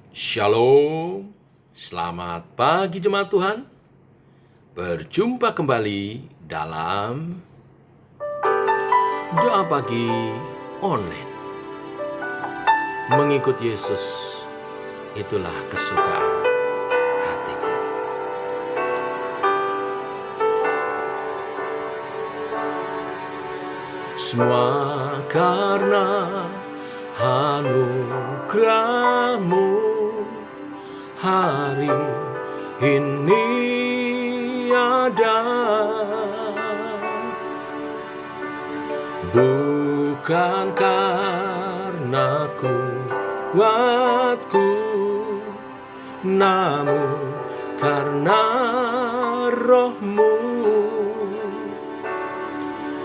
Shalom, selamat pagi jemaat Tuhan. Berjumpa kembali dalam doa pagi online. Mengikut Yesus, itulah kesukaan hatiku. Semua karena anugerah-Mu hari ini ada, bukan karena kuatku, namun karena Roh-Mu.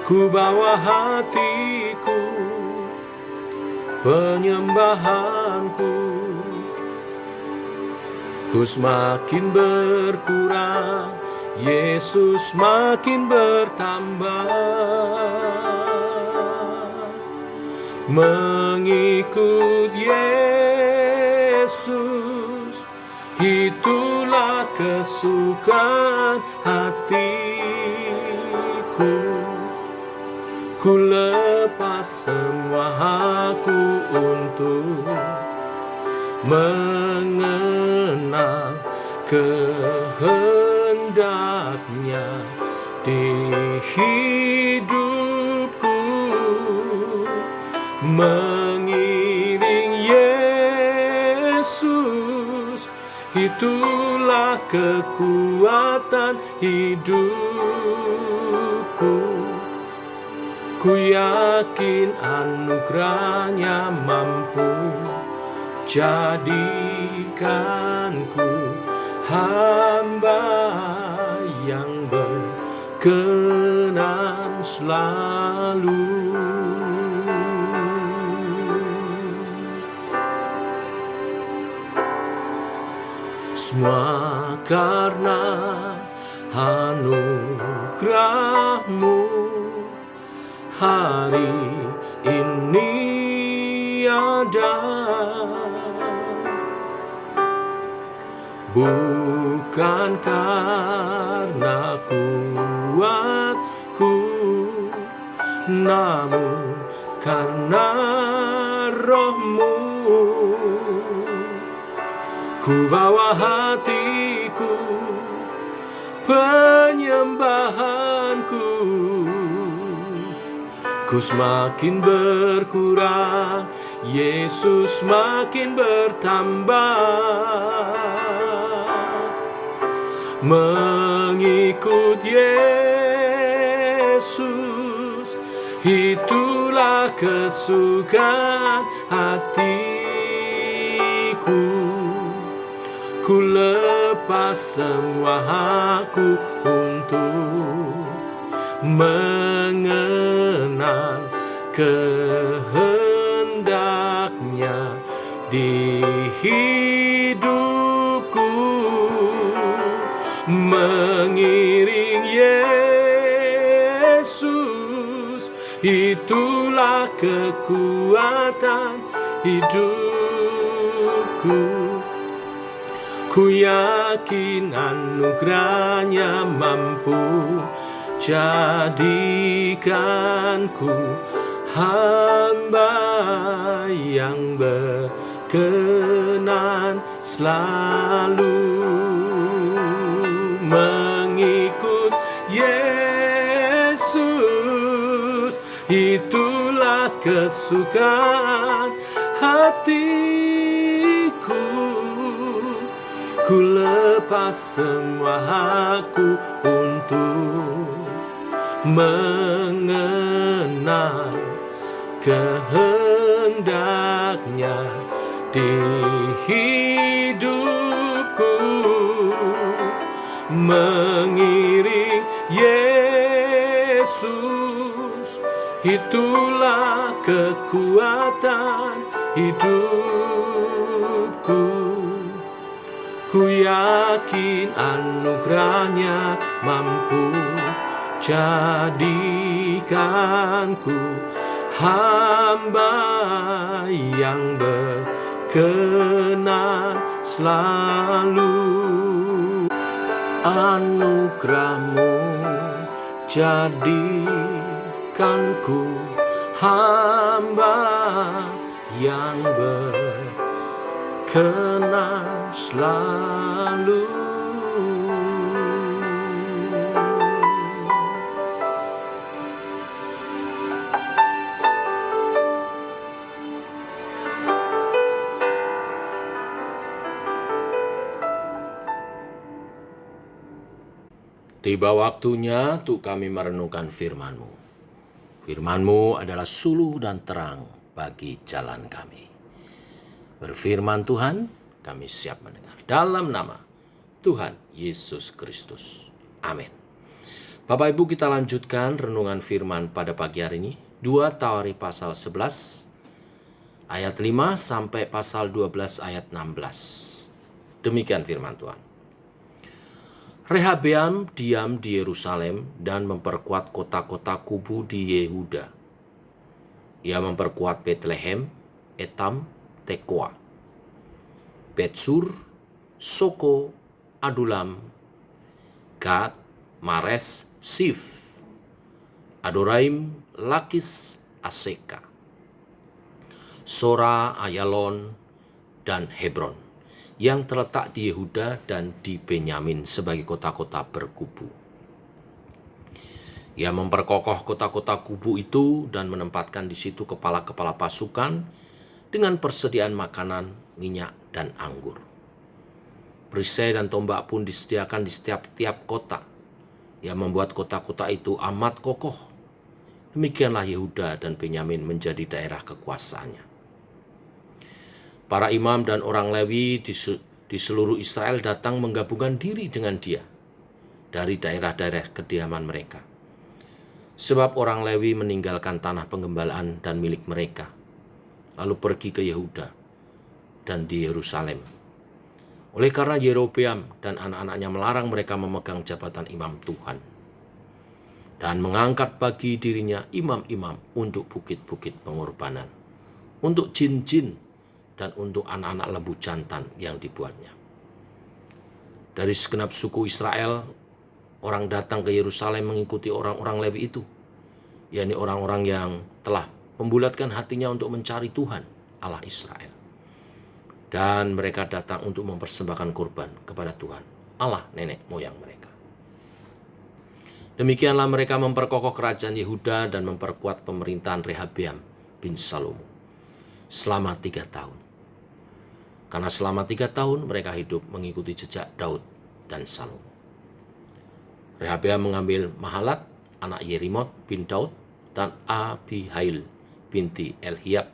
Ku bawa hatiku, penyembahanku, ku semakin berkurang, Yesus makin bertambah. Mengikut Yesus, itulah kesukaan hatiku. Ku lepas semua aku untuk mengenal kehendak-Nya di hidupku. Mengiring Yesus, itulah kekuatan hidupku. Ku yakin anugerah-Nya mampu jadikanku hamba yang berkenan selalu. Semua karena anugerah-Mu hari ini ada, bukan karena kuatku, namun karena Roh-Mu. Ku bawa hatiku, penyembahanku, ku semakin berkurang, Yesus makin bertambah. Mengikut Yesus, itulah kesukaan hatiku. Ku lepas semua aku untuk mengenal kehendak-Nya di hidupku. Mengiring Yesus, itulah kekuatan hidupku. Ku yakin anugerah-Nya mampu jadikanku hamba yang berkenan selalu. Mengikut Yesus, itulah kesukaan hatiku. Ku lepas semua aku untuk mengenal kehendak-Nya di hidupku. Mengiring Yesus, itulah kekuatan hidupku. Ku yakin anugerah-Nya mampu jadikanku hamba yang berkenan selalu. Anugerah-Mu jadikanku hamba yang berkenan selalu. Tiba waktunya untuk kami merenungkan firman-Mu. Firman-Mu adalah suluh dan terang bagi jalan kami. Berfirman Tuhan, kami siap mendengar. Dalam nama Tuhan Yesus Kristus. Amin. Bapak Ibu, kita lanjutkan renungan firman pada pagi hari ini. 2 Tawari pasal 11 ayat 5 sampai pasal 12 ayat 16. Demikian firman Tuhan. Rehabeam diam di Yerusalem dan memperkuat kota-kota kubu di Yehuda. Ia memperkuat Betlehem, Etam, Tekoa, Betsur, Soko, Adulam, Gad, Mares, Sif, Adoraim, Lakis, Aseka, Sora, Ayalon, dan Hebron, yang terletak di Yehuda dan di Benyamin sebagai kota-kota berkubu. Ia memperkokoh kota-kota kubu itu dan menempatkan di situ kepala-kepala pasukan dengan persediaan makanan, minyak, dan anggur. Perisai dan tombak pun disediakan di setiap kota. Ia membuat kota-kota itu amat kokoh. Demikianlah Yehuda dan Benyamin menjadi daerah kekuasaannya. Para imam dan orang Lewi di seluruh Israel datang menggabungkan diri dengan dia dari daerah-daerah kediaman mereka. Sebab orang Lewi meninggalkan tanah penggembalaan dan milik mereka, lalu pergi ke Yehuda dan di Yerusalem. Oleh karena Yerobeam dan anak-anaknya melarang mereka memegang jabatan imam Tuhan, dan mengangkat bagi dirinya imam-imam untuk bukit-bukit pengorbanan, untuk jin-jin, dan untuk anak-anak lembu jantan yang dibuatnya. Dari segenap suku Israel, orang datang ke Yerusalem mengikuti orang-orang Lewi itu, yakni orang-orang yang telah membulatkan hatinya untuk mencari Tuhan, Allah Israel. Dan mereka datang untuk mempersembahkan kurban kepada Tuhan, Allah nenek moyang mereka. Demikianlah mereka memperkokoh kerajaan Yehuda dan memperkuat pemerintahan Rehabeam bin Salomo selama 3 tahun. Karena selama 3 tahun mereka hidup mengikuti jejak Daud dan Salomo. Rehabeam mengambil Mahalat, anak Yerimot bin Daud, dan Abihail binti Elhiab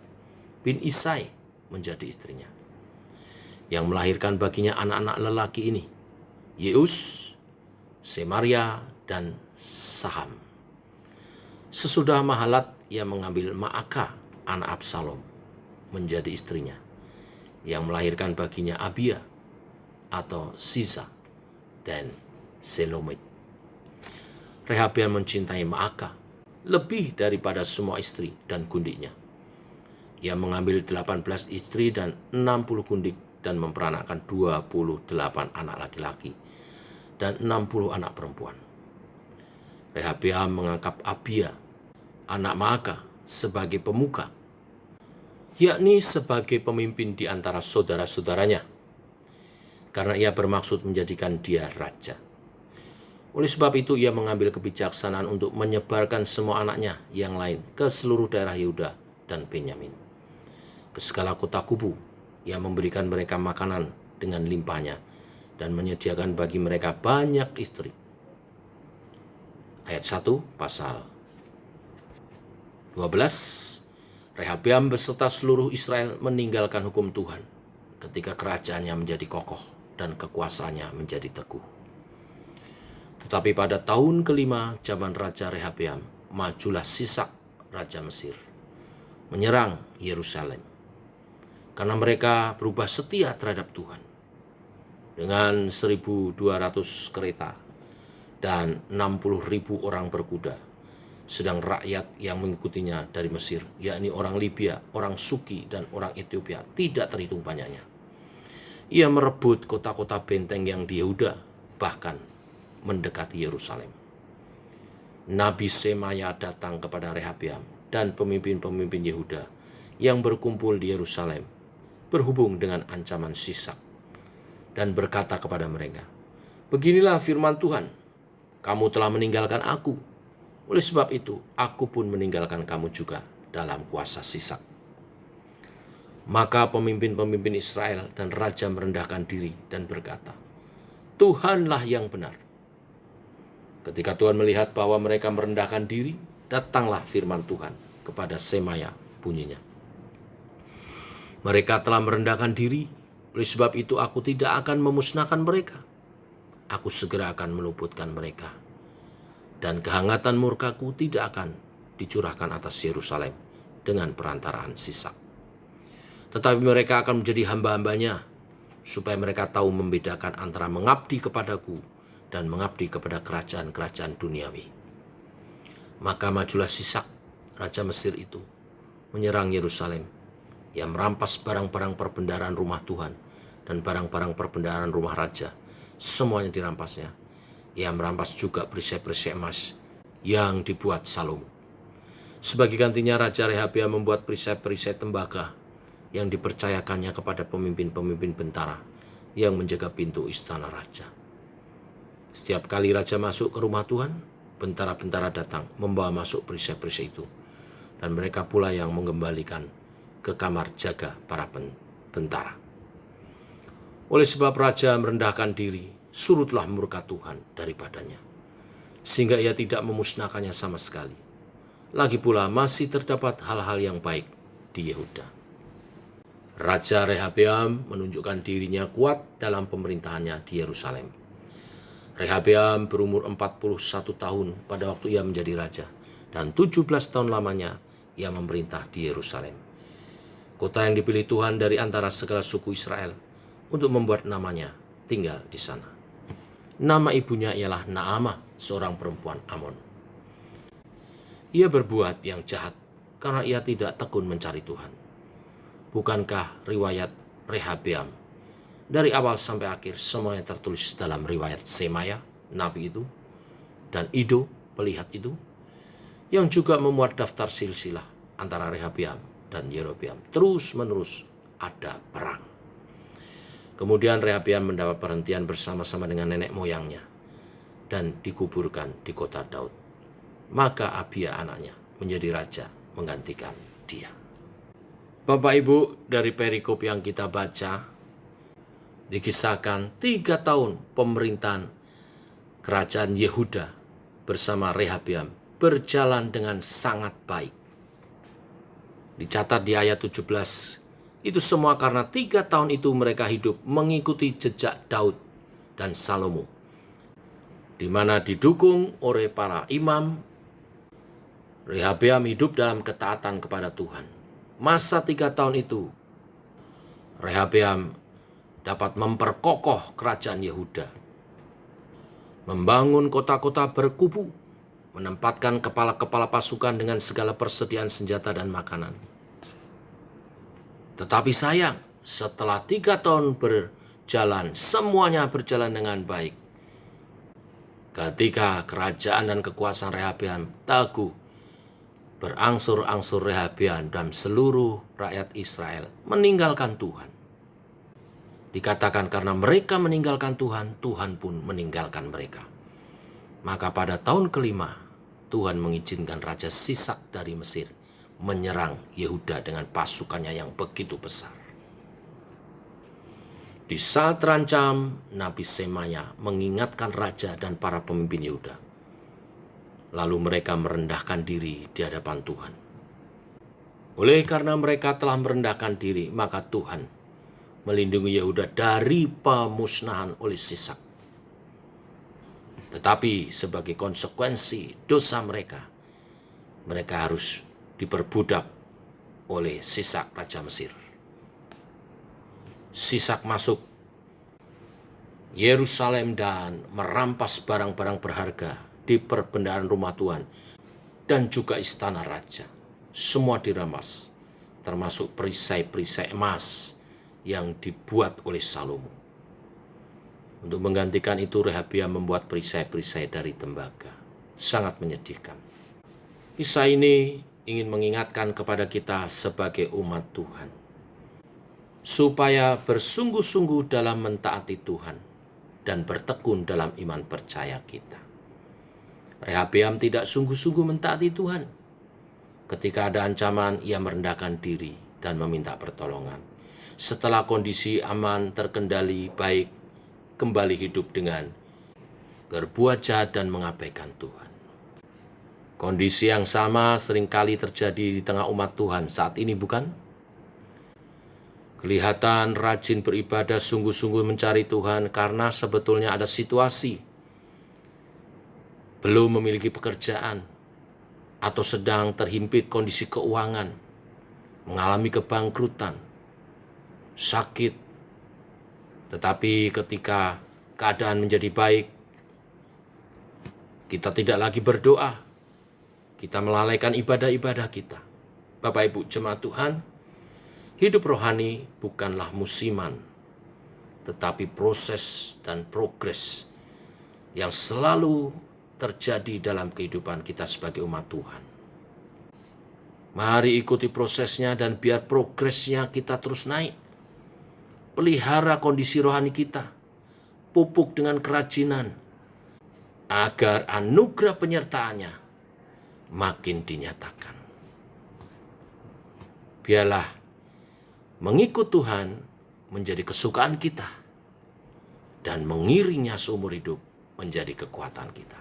bin Isai menjadi istrinya, yang melahirkan baginya anak-anak lelaki ini, Yeus, Semaria, dan Saham. Sesudah Mahalat, ia mengambil Maaka, anak Absalom, menjadi istrinya, yang melahirkan baginya Abia atau Sisa dan Selomit. Rehabeam mencintai Maaka lebih daripada semua istri dan gundiknya. Ia mengambil 18 istri dan 60 gundik dan memperanakkan 28 anak laki-laki dan 60 anak perempuan. Rehabeam mengangkat Abia, anak Maaka, sebagai pemuka, yakni sebagai pemimpin di antara saudara-saudaranya, karena ia bermaksud menjadikan dia raja. Oleh sebab itu ia mengambil kebijaksanaan untuk menyebarkan semua anaknya yang lain ke seluruh daerah Yehuda dan Benyamin, ke segala kota kubu. Ia memberikan mereka makanan dengan limpahnya dan menyediakan bagi mereka banyak istri. Ayat 1 pasal 12. Rehabeam beserta seluruh Israel meninggalkan hukum Tuhan ketika kerajaannya menjadi kokoh dan kekuasaannya menjadi teguh. Tetapi pada tahun kelima zaman Raja Rehabeam, majulah Sisak, Raja Mesir, menyerang Yerusalem, karena mereka berubah setia terhadap Tuhan. Dengan 1.200 kereta dan 60.000 orang berkuda, sedang rakyat yang mengikutinya dari Mesir, yakni orang Libya, orang Suki, dan orang Ethiopia, tidak terhitung banyaknya. Ia merebut kota-kota benteng yang di Yehuda, bahkan mendekati Yerusalem. Nabi Semaya datang kepada Rehabeam dan pemimpin-pemimpin Yehuda yang berkumpul di Yerusalem, berhubung dengan ancaman Sisak, dan berkata kepada mereka, "Beginilah firman Tuhan, kamu telah meninggalkan aku. Oleh sebab itu, aku pun meninggalkan kamu juga dalam kuasa Sisak." Maka pemimpin-pemimpin Israel dan raja merendahkan diri dan berkata, "Tuhanlah yang benar." Ketika Tuhan melihat bahwa mereka merendahkan diri, datanglah firman Tuhan kepada Semaya bunyinya, "Mereka telah merendahkan diri, oleh sebab itu aku tidak akan memusnahkan mereka. Aku segera akan meluputkan mereka, dan kehangatan murkaku tidak akan dicurahkan atas Yerusalem dengan perantaraan Sisak. Tetapi mereka akan menjadi hamba-hambanya, supaya mereka tahu membedakan antara mengabdi kepadaku dan mengabdi kepada kerajaan-kerajaan duniawi." Maka majulah Sisak, raja Mesir itu, menyerang Yerusalem. Ia merampas barang-barang perbendaharaan rumah Tuhan dan barang-barang perbendaharaan rumah raja. Semuanya dirampasnya. Ia merampas juga perisai-perisai emas yang dibuat Salomo. Sebagai gantinya, Raja Rehabeam membuat perisai-perisai tembaga yang dipercayakannya kepada pemimpin-pemimpin bentara yang menjaga pintu istana raja. Setiap kali raja masuk ke rumah Tuhan, bentara-bentara datang membawa masuk perisai-perisai itu, dan mereka pula yang mengembalikan ke kamar jaga para bentara. Oleh sebab raja merendahkan diri, surutlah murka Tuhan daripadanya, sehingga ia tidak memusnahkannya sama sekali. Lagi pula masih terdapat hal-hal yang baik di Yehuda. Raja Rehabeam menunjukkan dirinya kuat dalam pemerintahannya di Yerusalem. Rehabeam berumur 41 tahun pada waktu ia menjadi raja, dan 17 tahun lamanya ia memerintah di Yerusalem, kota yang dipilih Tuhan dari antara segala suku Israel untuk membuat namanya tinggal di sana. Nama ibunya ialah Naamah, seorang perempuan Amon. Ia berbuat yang jahat karena ia tidak tekun mencari Tuhan. Bukankah riwayat Rehabeam dari awal sampai akhir semuanya tertulis dalam riwayat Semaya, nabi itu, dan Ido, pelihat itu, yang juga memuat daftar silsilah antara Rehabeam dan Yerobeam. Terus-menerus ada perang. Kemudian Rehabeam mendapat perhentian bersama-sama dengan nenek moyangnya dan dikuburkan di kota Daud. Maka Abia anaknya menjadi raja menggantikan dia. Bapak Ibu, dari perikop yang kita baca, dikisahkan 3 tahun pemerintahan kerajaan Yehuda bersama Rehabeam berjalan dengan sangat baik. Dicatat di ayat 17, itu semua karena 3 tahun itu mereka hidup mengikuti jejak Daud dan Salomo, di mana didukung oleh para imam. Rehabeam hidup dalam ketaatan kepada Tuhan. Masa 3 tahun itu, Rehabeam dapat memperkokoh kerajaan Yehuda, membangun kota-kota berkubu, menempatkan kepala-kepala pasukan dengan segala persediaan senjata dan makanan. Tetapi sayang, setelah 3 tahun berjalan, semuanya berjalan dengan baik. Ketika kerajaan dan kekuasaan Rehabeam teguh, berangsur-angsur Rehabeam dan seluruh rakyat Israel meninggalkan Tuhan. Dikatakan karena mereka meninggalkan Tuhan, Tuhan pun meninggalkan mereka. Maka pada tahun kelima, Tuhan mengizinkan Raja Sisak dari Mesir menyerang Yehuda dengan pasukannya yang begitu besar. Di saat terancam, Nabi Semaya mengingatkan raja dan para pemimpin Yehuda. Lalu mereka merendahkan diri di hadapan Tuhan. Oleh karena mereka telah merendahkan diri, maka Tuhan melindungi Yehuda dari pemusnahan oleh Sisak. Tetapi sebagai konsekuensi dosa mereka, mereka harus diperbudak oleh Sisak, Raja Mesir. Sisak masuk Yerusalem dan merampas barang-barang berharga di perbendaharaan rumah Tuhan dan juga istana raja. Semua dirampas, termasuk perisai-perisai emas yang dibuat oleh Salomo. Untuk menggantikan itu, Rehabeam membuat perisai-perisai dari tembaga. Sangat menyedihkan. Kisah ini ingin mengingatkan kepada kita sebagai umat Tuhan, supaya bersungguh-sungguh dalam mentaati Tuhan dan bertekun dalam iman percaya kita. Rehabeam tidak sungguh-sungguh mentaati Tuhan. Ketika ada ancaman, ia merendahkan diri dan meminta pertolongan. Setelah kondisi aman terkendali baik, kembali hidup dengan berbuat jahat dan mengabaikan Tuhan. Kondisi yang sama seringkali terjadi di tengah umat Tuhan saat ini, bukan? Kelihatan rajin beribadah, sungguh-sungguh mencari Tuhan karena sebetulnya ada situasi, belum memiliki pekerjaan, atau sedang terhimpit kondisi keuangan, mengalami kebangkrutan, sakit. Tetapi ketika keadaan menjadi baik, kita tidak lagi berdoa, kita melalaikan ibadah-ibadah kita. Bapak Ibu jemaat Tuhan, hidup rohani bukanlah musiman, tetapi proses dan progres yang selalu terjadi dalam kehidupan kita sebagai umat Tuhan. Mari ikuti prosesnya dan biar progresnya kita terus naik. Pelihara kondisi rohani kita, pupuk dengan kerajinan, agar anugerah penyertaannya makin dinyatakan. Biarlah mengikut Tuhan menjadi kesukaan kita dan mengiringnya seumur hidup menjadi kekuatan kita.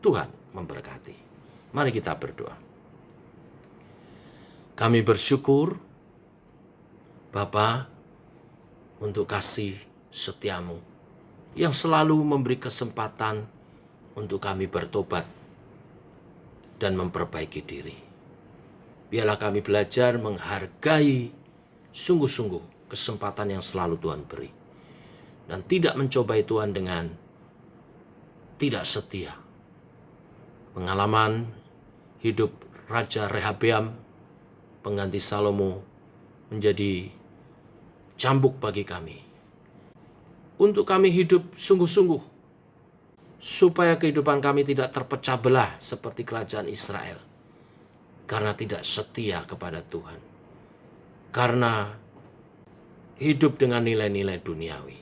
Tuhan memberkati. Mari kita berdoa. Kami bersyukur, Bapa, untuk kasih setiamu yang selalu memberi kesempatan untuk kami bertobat dan memperbaiki diri. Biarlah kami belajar menghargai sungguh-sungguh kesempatan yang selalu Tuhan beri. Dan tidak mencobai Tuhan dengan tidak setia. Pengalaman hidup Raja Rehabeam, pengganti Salomo, menjadi cambuk bagi kami. Untuk kami hidup sungguh-sungguh, supaya kehidupan kami tidak terpecah belah seperti kerajaan Israel. Karena tidak setia kepada Tuhan. Karena hidup dengan nilai-nilai duniawi.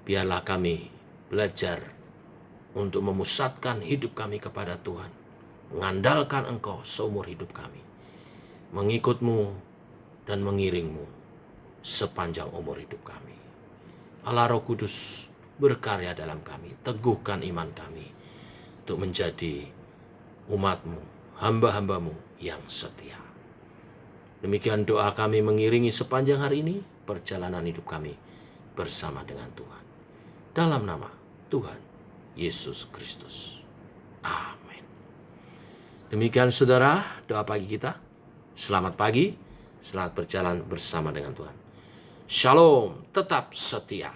Biarlah kami belajar untuk memusatkan hidup kami kepada Tuhan. Mengandalkan Engkau seumur hidup kami. Mengikut-Mu dan mengiring-Mu sepanjang umur hidup kami. Allah Roh Kudus berkarya dalam kami. Teguhkan iman kami untuk menjadi umat-Mu, hamba-hamba-Mu yang setia. Demikian doa kami mengiringi sepanjang hari ini perjalanan hidup kami bersama dengan Tuhan. Dalam nama Tuhan Yesus Kristus. Amin. Demikian saudara, doa pagi kita. Selamat pagi, selamat berjalan bersama dengan Tuhan. Shalom, tetap setia.